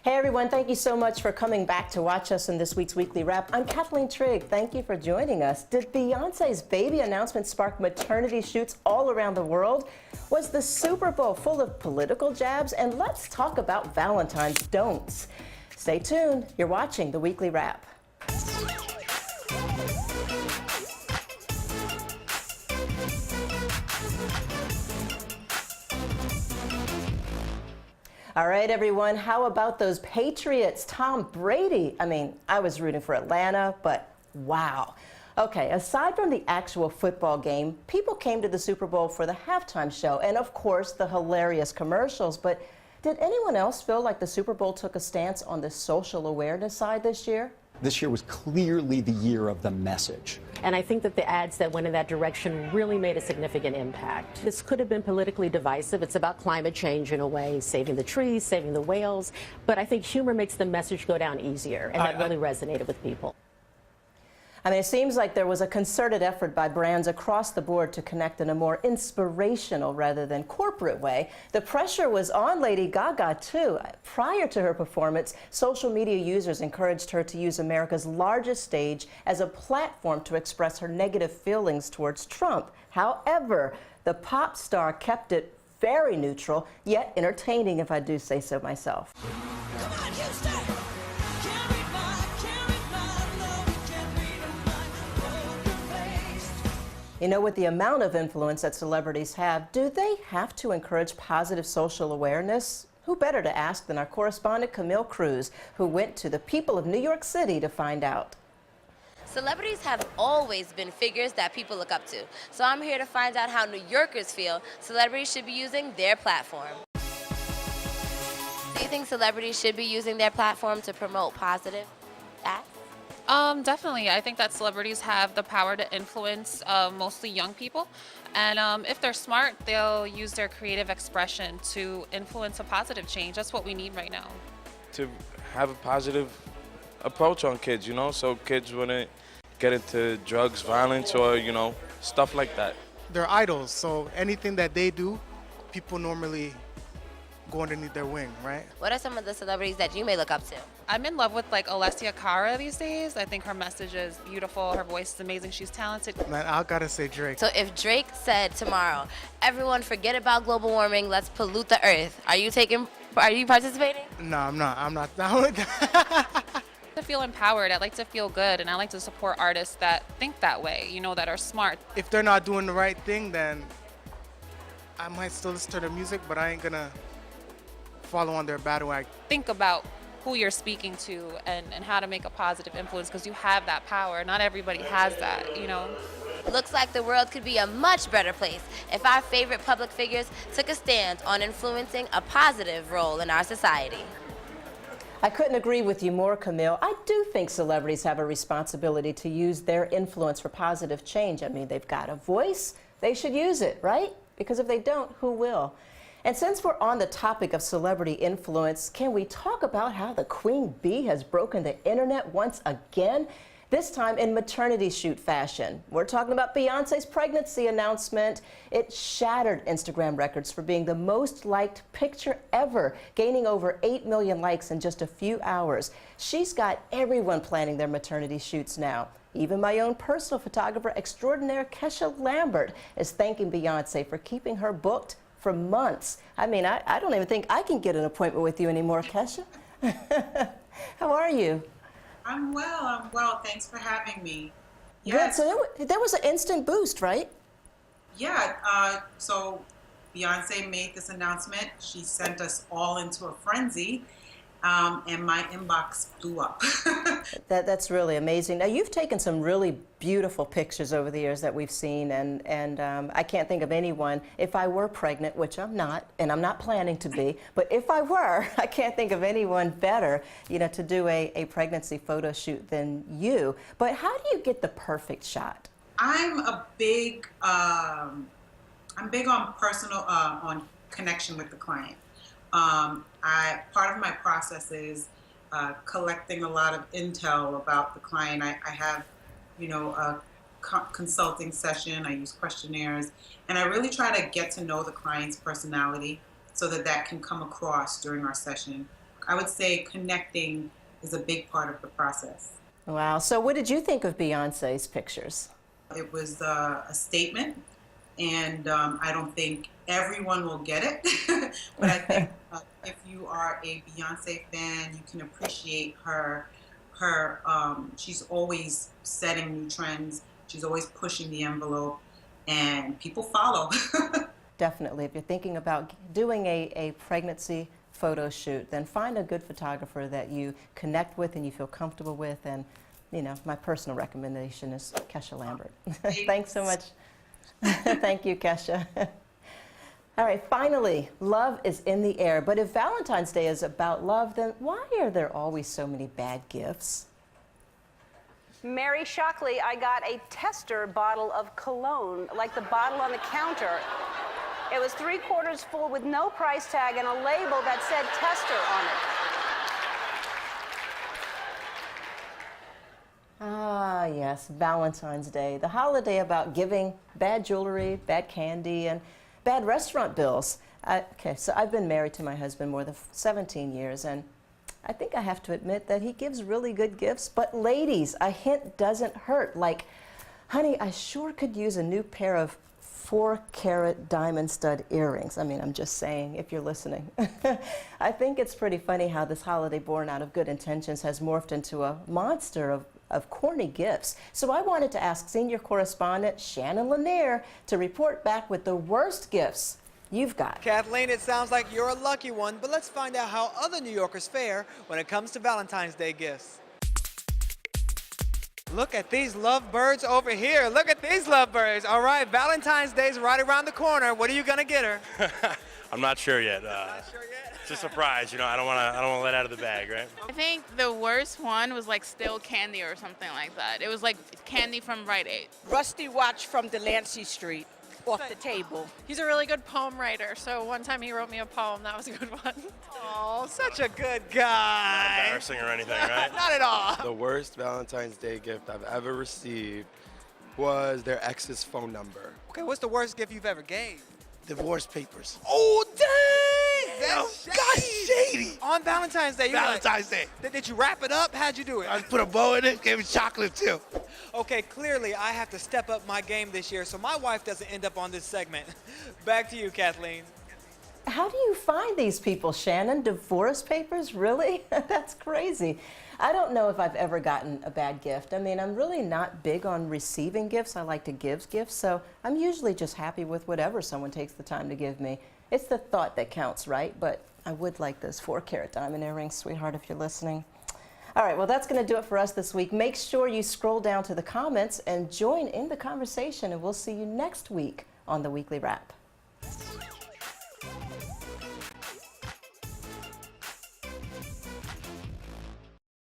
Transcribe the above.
Hey everyone, thank you so much for coming back to watch us in this week's Weekly Wrap. I'm Cathleen Trigg. Thank you for joining us. Did Beyonce's baby announcement spark maternity shoots all around the world? Was the Super Bowl full of political jabs? And let's talk about Valentine's don'ts. Stay tuned. You're watching the Weekly Wrap. All right, everyone, how about those Patriots? Tom Brady. I was rooting for Atlanta, but wow. Okay, aside from the actual football game, people came to the Super Bowl for the halftime show and, of course, the hilarious commercials. But did anyone else feel like the Super Bowl took a stance on the social awareness side this year? This year was clearly the year of the message. And I think that the ads that went in that direction really made a significant impact. This could have been politically divisive. It's about climate change in a way, saving the trees, saving the whales. But I think humor makes the message go down easier, and that really resonated with people. It seems like there was a concerted effort by brands across the board to connect in a more inspirational rather than corporate way. The pressure was on Lady Gaga, too. Prior to her performance, social media users encouraged her to use America's largest stage as a platform to express her negative feelings towards Trump. However, the pop star kept it very neutral, yet entertaining, if I do say so myself. Come on, Houston! You know, with the amount of influence that celebrities have, do they have to encourage positive social awareness? Who better to ask than our correspondent Camille Cruz, who went to the people of New York City to find out. Celebrities have always been figures that people look up to. So I'm here to find out how New Yorkers feel celebrities should be using their platform. Do you think celebrities should be using their platform to promote positive acts? Definitely. I think that celebrities have the power to influence mostly young people. And if they're smart, they'll use their creative expression to influence a positive change. That's what we need right now. To have a positive approach on kids, so kids wouldn't get into drugs, violence, or, stuff like that. They're idols, so anything that they do, people normally go underneath their wing, right? What are some of the celebrities that you may look up to? I'm in love with Alessia Cara these days. I think her message is beautiful. Her voice is amazing. She's talented. Man, I gotta say Drake. So if Drake said tomorrow, everyone forget about global warming, let's pollute the earth, are you participating? No, I'm not down with that. I feel empowered. I like to feel good, and I like to support artists that think that way, that are smart. If they're not doing the right thing, then I might still listen to their music, but I ain't gonna follow on their battle act. Think about who you're speaking to and how to make a positive influence, because you have that power. Not everybody has that, Looks like the world could be a much better place if our favorite public figures took a stand on influencing a positive role in our society. I couldn't agree with you more, Camille. I do think celebrities have a responsibility to use their influence for positive change. They've got a voice. They should use it, right? Because if they don't, who will? And since we're on the topic of celebrity influence, can we talk about how the Queen Bee has broken the internet once again? This time in maternity shoot fashion. We're talking about Beyonce's pregnancy announcement. It shattered Instagram records for being the most liked picture ever, gaining over 8 million likes in just a few hours. She's got everyone planning their maternity shoots now. Even my own personal photographer extraordinaire, Kesha Lambert, is thanking Beyonce for keeping her booked for months. I don't even think I can get an appointment with you anymore, Kesha. How are you? I'm well. Thanks for having me. Yes. Good. So there was an instant boost, right? Yeah. So Beyonce made this announcement. She sent us all into a frenzy, and my inbox blew up. That's really amazing. Now, you've taken some really beautiful pictures over the years that we've seen, and I can't think of anyone, if I were pregnant, which I'm not, and I'm not planning to be, but if I were, I can't think of anyone better, to do a pregnancy photo shoot than you. But how do you get the perfect shot? I'm big on personal, on connection with the client. Part of my process is collecting a lot of intel about the client. I have, a consulting session. I use questionnaires, and I really try to get to know the client's personality so that can come across during our session. I would say connecting is a big part of the process. Wow. So what did you think of Beyonce's pictures? It was a statement, and I don't think everyone will get it, but I think if you are a Beyonce fan, you can appreciate her. She's always setting new trends. She's always pushing the envelope, and people follow. Definitely. If you're thinking about doing a pregnancy photo shoot, then find a good photographer that you connect with and you feel comfortable with. And, you know, my personal recommendation is Kesha Lambert. Thanks so much. Thank you, Kesha. All right, finally, love is in the air. But if Valentine's Day is about love, then why are there always so many bad gifts? Mary Shockley, I got a tester bottle of cologne, like the bottle on the counter. It was 3/4 full with no price tag and a label that said tester on it. Ah, yes, Valentine's Day, the holiday about giving bad jewelry, bad candy, and bad restaurant bills. Okay, so I've been married to my husband more than 17 years, and I think I have to admit that he gives really good gifts. But ladies, a hint doesn't hurt. Like, honey, I sure could use a new pair of 4-carat diamond stud earrings. I mean, I'm just saying, if you're listening. I think it's pretty funny how this holiday born out of good intentions has morphed into a monster of corny gifts. So I wanted to ask senior correspondent Shannon Lanier to report back with the worst gifts you've got. Kathleen, it sounds like you're a lucky one, but let's find out how other New Yorkers fare when it comes to Valentine's Day gifts. Look at these lovebirds over here. Look at these lovebirds. All right, Valentine's Day's right around the corner. What are you gonna get her? I'm not sure yet. Not sure yet? It's a surprise, you know. I don't want to let out of the bag, right? I think the worst one was like stale candy or something like that. It was like candy from Rite Aid. Rusty watch from Delancey Street off the table. He's a really good poem writer, so one time he wrote me a poem. That was a good one. Oh, such a good guy. Not embarrassing or anything, right? Not at all. The worst Valentine's Day gift I've ever received was their ex's phone number. Okay, what's the worst gift you've ever gave? Divorce papers. Oh, dang! That's shady. On Valentine's Day. Valentine's Day. Did you wrap it up? How'd you do it? I put a bow in it, gave it chocolate too. Okay, clearly I have to step up my game this year so my wife doesn't end up on this segment. Back to you, Kathleen. How do you find these people, Shannon? Divorce papers? Really? That's crazy. I don't know if I've ever gotten a bad gift. I mean, I'm really not big on receiving gifts. I like to give gifts, so I'm usually just happy with whatever someone takes the time to give me. It's the thought that counts, right? But I would like those 4-carat diamond earrings, sweetheart, if you're listening. All right, well, that's going to do it for us this week. Make sure you scroll down to the comments and join in the conversation, and we'll see you next week on the Weekly Wrap.